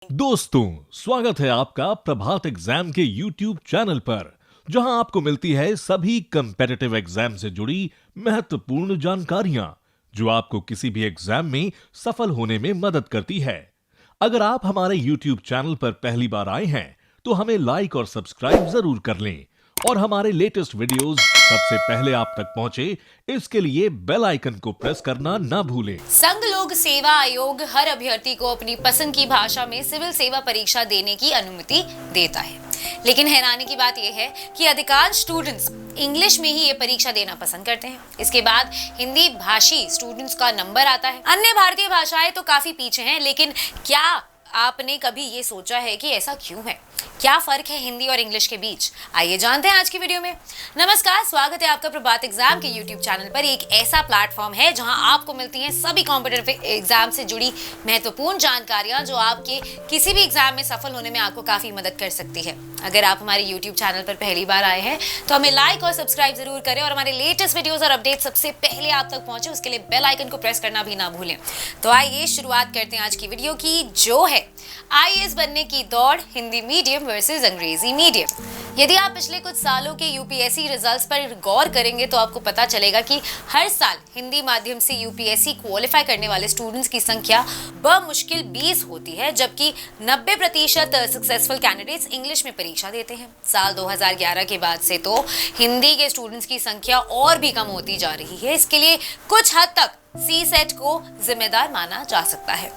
दोस्तों, स्वागत है आपका प्रभात एग्जाम के YouTube चैनल पर, जहां आपको मिलती है सभी कम्पेटिटिव एग्जाम से जुड़ी महत्वपूर्ण जानकारियां, जो आपको किसी भी एग्जाम में सफल होने में मदद करती है। अगर आप हमारे YouTube चैनल पर पहली बार आए हैं, तो हमें लाइक और सब्सक्राइब जरूर कर लें और हमारे लेटेस्ट वीडियोस सबसे पहले आप तक पहुंचे, इसके लिए बेल आइकन को प्रेस करना ना भूलें। संघ लोक सेवा आयोग हर अभ्यर्थी को अपनी पसंद की भाषा में सिविल सेवा परीक्षा देने की अनुमति देता है, लेकिन हैरानी की बात यह है कि अधिकांश स्टूडेंट्स इंग्लिश में ही ये परीक्षा देना पसंद करते हैं। इसके बाद हिंदी भाषी स्टूडेंट्स का नंबर आता है। अन्य भारतीय भाषाएं तो काफी पीछे हैं, लेकिन क्या आपने कभी ये सोचा है कि ऐसा क्यों है? क्या फर्क है हिंदी और इंग्लिश के बीच? आइए जानते हैं आज की वीडियो में। नमस्कार, स्वागत है आपका प्रभात एग्जाम के YouTube चैनल पर। एक ऐसा प्लेटफॉर्म है जहां आपको मिलती हैं सभी कॉम्पिटिटिव एग्जाम से जुड़ी महत्वपूर्ण जानकारियां, जो आपके किसी भी एग्जाम में सफल होने में आपको काफी मदद कर सकती है। अगर आप हमारे YouTube चैनल पर पहली बार आए हैं तो हमें लाइक और सब्सक्राइब जरूर करें और हमारे लेटेस्ट वीडियोस और अपडेट सबसे पहले आप तक पहुंचे, उसके लिए बेल आइकन को प्रेस करना भी ना भूलें। तो आइए शुरुआत करते हैं आज की वीडियो की, जो है IAS बनने की दौड़, हिंदी मीडियम वर्सेस अंग्रेजी मीडियम। यदि आप पिछले कुछ सालों के यूपीएससी रिजल्ट्स पर गौर करेंगे तो आपको पता चलेगा कि हर साल हिंदी माध्यम से यूपीएससी क्वालिफाई करने वाले स्टूडेंट्स की संख्या बमुश्किल 20 होती है, जबकि 90% सक्सेसफुल कैंडिडेट्स इंग्लिश में परीक्षा देते हैं। साल 2011 के बाद से तो हिंदी के स्टूडेंट्स की संख्या और भी कम होती जा रही है। इसके लिए कुछ हद तक सीसेट को जिम्मेदार माना जा सकता है।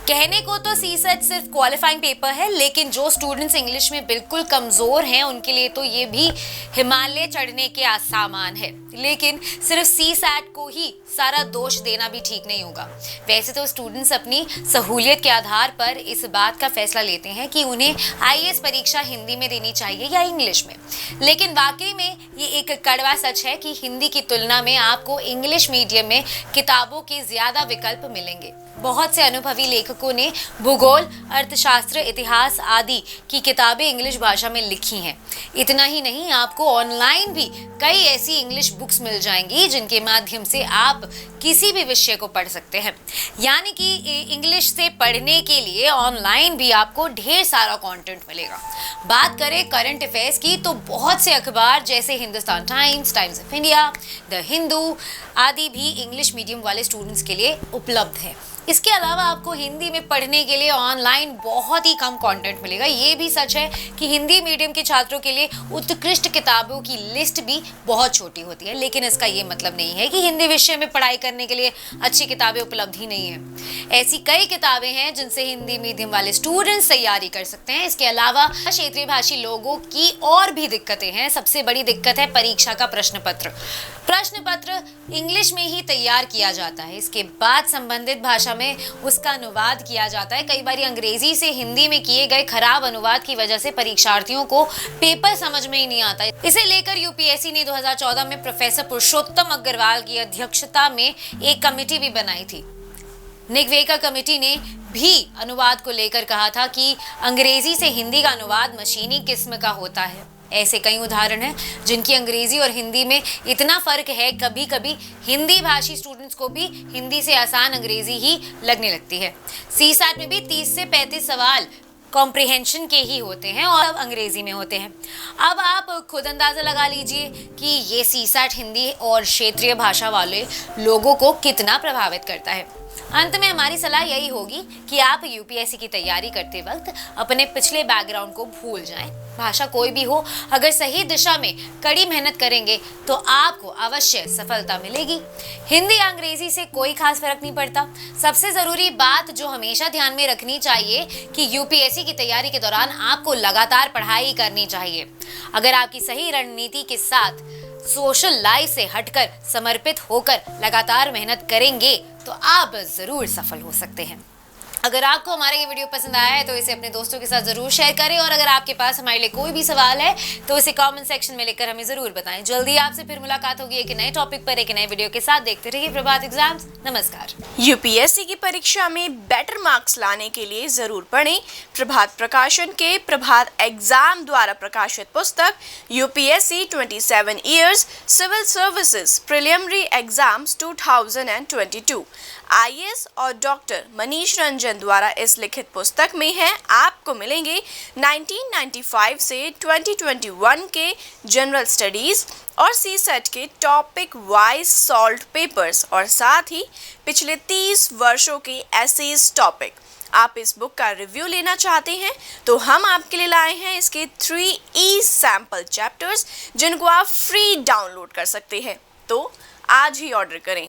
कहने को तो सीसेट सिर्फ क्वालिफाइंग पेपर है, लेकिन जो स्टूडेंट्स इंग्लिश में बिल्कुल कमजोर हैं उनके लिए तो ये भी हिमालय चढ़ने के आसामान है। लेकिन सिर्फ सीसेट को ही सारा दोष देना भी ठीक नहीं होगा। वैसे तो स्टूडेंट्स अपनी सहूलियत के आधार पर इस बात का फैसला लेते हैं कि उन्हें IAS परीक्षा हिंदी में देनी चाहिए या इंग्लिश में, लेकिन वाकई में ये एक कड़वा सच है कि हिंदी की तुलना में आपको इंग्लिश मीडियम में किताबों के ज्यादा विकल्प मिलेंगे। बहुत से अनुभवी लेखकों ने भूगोल, अर्थशास्त्र, इतिहास आदि की किताबें इंग्लिश भाषा में लिखी हैं। इतना ही नहीं, आपको ऑनलाइन भी कई ऐसी इंग्लिश बुक्स मिल जाएंगी जिनके माध्यम से आप किसी भी विषय को पढ़ सकते हैं। यानी कि इंग्लिश से पढ़ने के लिए ऑनलाइन भी आपको ढेर सारा कंटेंट मिलेगा। बात करें करंट अफेयर्स की, तो बहुत से अखबार जैसे Hindustan times, times of India, the Hindu आदि भी इंग्लिश मीडियम वाले स्टूडेंट्स के लिए उपलब्ध है। इसके अलावा आपको हिंदी में पढ़ने के लिए ऑनलाइन बहुत ही कम कंटेंट मिलेगा। ये भी सच है कि हिंदी मीडियम के छात्रों के लिए उत्कृष्ट किताबों की लिस्ट भी बहुत छोटी होती है, लेकिन इसका ये मतलब नहीं है कि हिंदी विषय में पढ़ाई करने के लिए अच्छी किताबें उपलब्ध ही नहीं है। ऐसी कई किताबें हैं जिनसे हिंदी मीडियम वाले स्टूडेंट्स तैयारी कर सकते हैं। इसके अलावा क्षेत्रीय भाषी लोगों की और भी दिक्कतें हैं। सबसे बड़ी दिक्कत है परीक्षा का प्रश्न पत्र इंग्लिश में ही तैयार किया जाता है। इसके बाद संबंधित भाषा में उसका अनुवाद किया जाता है। कई बार अंग्रेजी से हिंदी में किए गए खराब अनुवाद की वजह से परीक्षार्थियों को पेपर समझ में ही नहीं आता। इसे लेकर यूपीएससी ने 2014 में प्रोफेसर पुरुषोत्तम अग्रवाल की अध्यक्षता में एक कमेटी भी बनाई थी। निगवेकर कमेटी ने भी अनुवाद को लेकर कहा था कि अंग्रेजी से हिंदी का अनुवाद मशीनी किस्म का होता है। ऐसे कई उदाहरण हैं जिनकी अंग्रेजी और हिंदी में इतना फर्क है, कभी कभी हिंदी भाषी स्टूडेंट्स को भी हिंदी से आसान अंग्रेजी ही लगने लगती है। सीसैट में भी 30 से 35 सवाल कॉम्प्रिहेंशन के ही होते हैं और अंग्रेजी में होते हैं। अब आप खुद अंदाजा लगा लीजिए कि ये सीसैट हिंदी और क्षेत्रीय भाषा वाले लोगों को कितना प्रभावित करता है। अंत में हमारी सलाह यही होगी कि आप यूपीएससी की तैयारी करते वक्त अपने पिछले बैकग्राउंड को भूल जाएं। भाषा कोई भी हो, अगर सही दिशा में कड़ी मेहनत करेंगे तो आपको अवश्य सफलता मिलेगी। हिंदी या अंग्रेजी से कोई खास फर्क नहीं पड़ता। सबसे जरूरी बात जो हमेशा ध्यान में रखनी चाहिए कि यूपीएससी की तैयारी के दौरान आपको लगातार पढ़ाई करनी चाहिए। अगर आपकी सही रणनीति के साथ सोशल लाइफ से हटकर समर्पित होकर लगातार मेहनत करेंगे तो आप जरूर सफल हो सकते हैं। अगर आपको हमारा ये वीडियो पसंद आया है तो इसे अपने दोस्तों के साथ जरूर शेयर करें, और अगर आपके पास हमारे लिए कोई भी सवाल है तो इसे कमेंट सेक्शन में लिखकर हमें जरूर बताएं। जल्दी आपसे फिर मुलाकात होगी एक नए टॉपिक पर, एक नए वीडियो के साथ। देखते रहिए प्रभात एग्जाम्स। नमस्कार। यूपीएससी की परीक्षा में बेटर मार्क्स लाने के लिए जरूर पढ़ें प्रभात प्रकाशन के प्रभात एग्जाम द्वारा प्रकाशित पुस्तक UPSC 27 Years Civil Services Preliminary Exams 2022। IAS और डॉक्टर मनीष रंजन पब्लिकेशन द्वारा इस लिखित पुस्तक में है। आपको मिलेंगे 1995 से 2021 के जनरल स्टडीज और सीसेट के टॉपिक वाइज सॉल्व्ड पेपर्स और साथ ही पिछले 30 वर्षों के एसेज टॉपिक। आप इस बुक का रिव्यू लेना चाहते हैं तो हम आपके लिए लाए हैं इसके 3 सैंपल चैप्टर्स जिनको आप फ्री डाउनलोड कर सकते हैं। तो आज ही ऑर्डर करें।